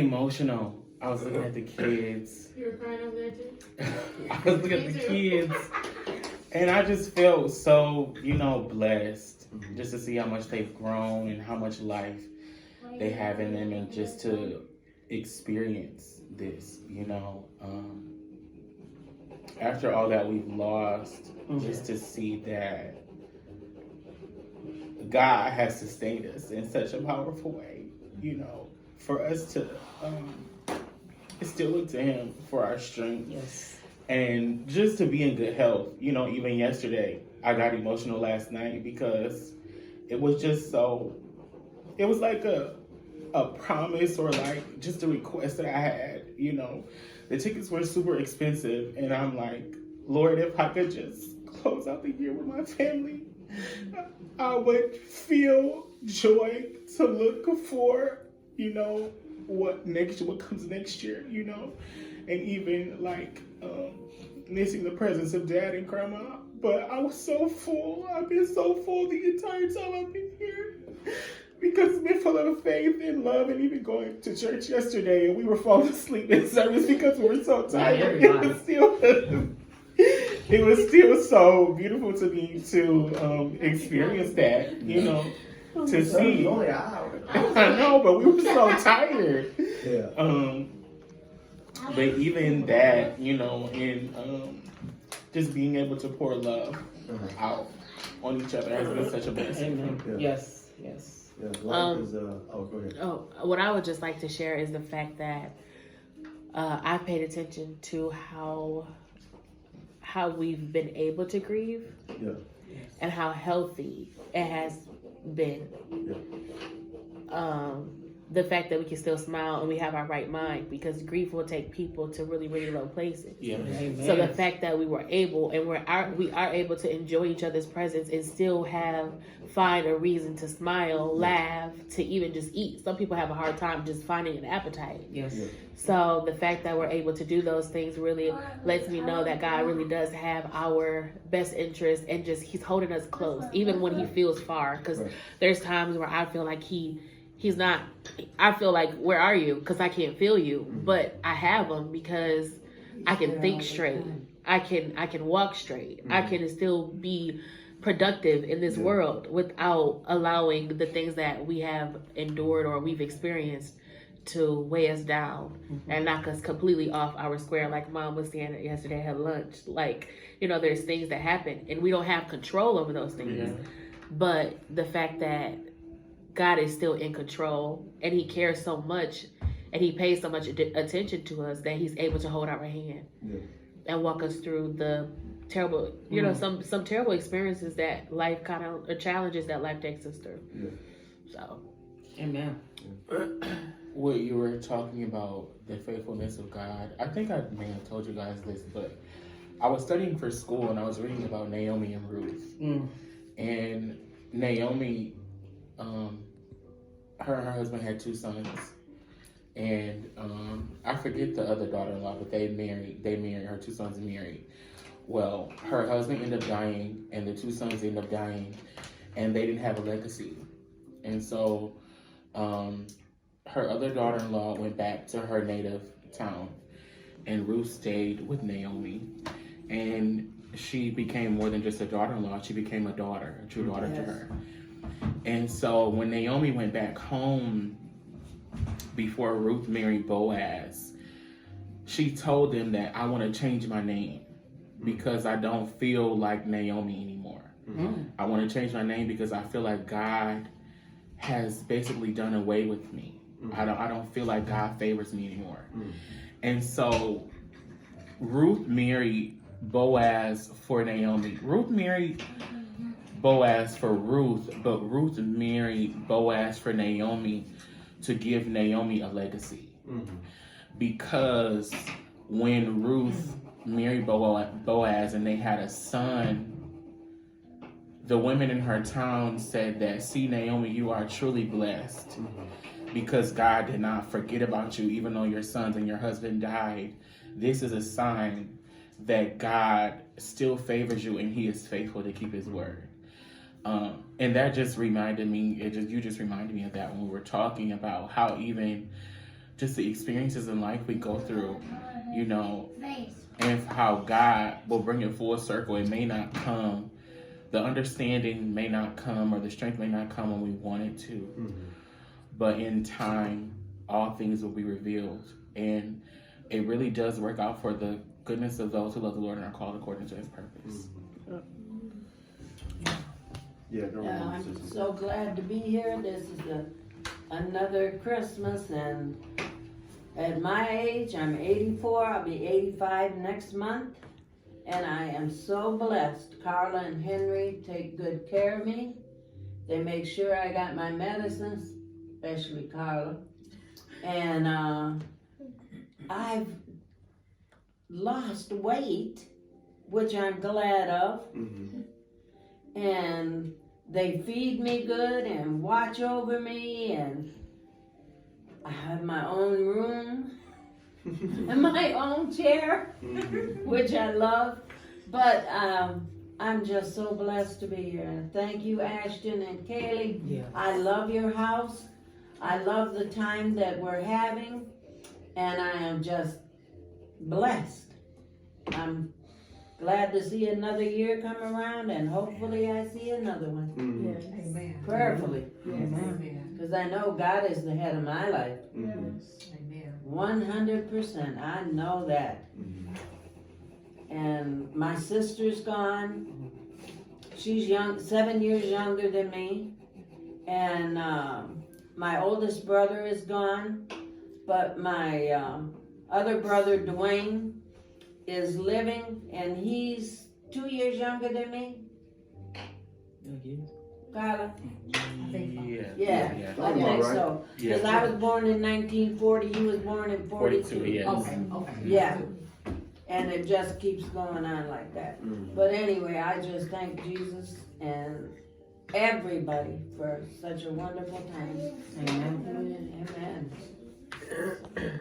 Emotional. I was looking at the kids. You were crying over there too? I was looking at the kids. And I just felt so, blessed just to see how much they've grown and how much life they have in them and just to experience this, After all that we've lost, just to see that God has sustained us in such a powerful way, for us to still look to Him for our strength. Yes. And just to be in good health. Even yesterday, I got emotional last night because it was just it was like a promise or like just a request that I had, The tickets were super expensive and I'm like, Lord, if I could just close out the year with my family, I would feel joy to look for, what comes next year, and even like missing the presence of Dad and Grandma. But I was so full. I've been so full the entire time I've been here because it's been full of faith and love, and even going to church yesterday and we were falling asleep in service because we were so tired. It was still so beautiful to me to experience that, to see. I know, but we were so tired. Yeah. But even that, and just being able to pour love out on each other has been such a blessing. Amen. Yeah. Yes. Yeah, life is, go ahead. What I would just like to share is the fact that I paid attention to how we've been able to grieve, and how healthy it has been. Yeah. The fact that we can still smile and we have our right mind, because grief will take people to really, really low places. Yeah. Amen. So the fact that we were able and we are able to enjoy each other's presence and still find a reason to smile, laugh, to even just eat. Some people have a hard time just finding an appetite. Yes. Yeah. So the fact that we're able to do those things really lets me know that God really does have our best interest, and just He's holding us close, even when He feels far. Because there's times where I feel like He's not. I feel like, where are you? Because I can't feel you, but I have Him because I can think straight. I can walk straight. I can still be productive in this world without allowing the things that we have endured or we've experienced to weigh us down and knock us completely off our square. Like Mom was saying yesterday at lunch, like, there's things that happen and we don't have control over those things. But the fact that God is still in control and He cares so much and He pays so much attention to us that He's able to hold our hand and walk us through the terrible, some terrible experiences that life or challenges that life takes us through. So, Amen. What you were talking about, the faithfulness of God, I think I may have told you guys this, but I was studying for school and I was reading about Naomi and Ruth. And Naomi, her and her husband had 2 sons, and I forget the other daughter-in-law, but they married. Her 2 sons married. Well, her husband ended up dying, and the 2 sons ended up dying, and they didn't have a legacy. And so, her other daughter-in-law went back to her native town, and Ruth stayed with Naomi, and she became more than just a daughter-in-law. She became a daughter, a true daughter to her. And so when Naomi went back home before Ruth married Boaz, she told them that I want to change my name because I don't feel like Naomi anymore. I want to change my name because I feel like God has basically done away with me. I don't feel like God favors me anymore. And so Ruth married Boaz for Naomi. Ruth married Boaz for Ruth, but Ruth married Boaz for Naomi to give Naomi a legacy. Because when Ruth married Boaz and they had a son, the women in her town said that, see, Naomi, you are truly blessed because God did not forget about you even though your sons and your husband died. This is a sign that God still favors you and He is faithful to keep His word. And that just reminded me, you just reminded me of that when we were talking about how even just the experiences in life we go through, you know, and how God will bring it full circle. It may not come, the understanding may not come, or the strength may not come when we want it to. Mm-hmm. But in time, all things will be revealed. And it really does work out for the goodness of those who love the Lord and are called according to his purpose. Yeah, go Yeah, on. I'm so glad to be here. This is another Christmas, and at my age, I'm 84. I'll be 85 next month, and I am so blessed. Carla and Henry take good care of me. They make sure I got my medicines, especially Carla. And I've lost weight, which I'm glad of. Mm-hmm. And they feed me good and watch over me, and I have my own room and my own chair, which I love. But I'm just so blessed to be here. Thank you, Ashton and Kaylee. Yeah. I love your house. I love the time that we're having, and I am just blessed. I'm glad to see another year come around, and hopefully I see another one. Mm-hmm. Amen. Prayerfully, Amen. because I know God is the head of my life. Mm-hmm. Amen. 100%, I know that. Mm-hmm. And my sister's gone. She's 7 years younger than me. And my oldest brother is gone. But my other brother, Dwayne, is living, and he's 2 years younger than me. Carla? I think so. Yeah. Yeah, Yeah. I think so. Yeah. Because I was born in 1940, he was born in 42. yes. Okay, okay. Yeah. And it just keeps going on like that. Mm-hmm. But anyway, I just thank Jesus and everybody for such a wonderful time. Amen. Amen.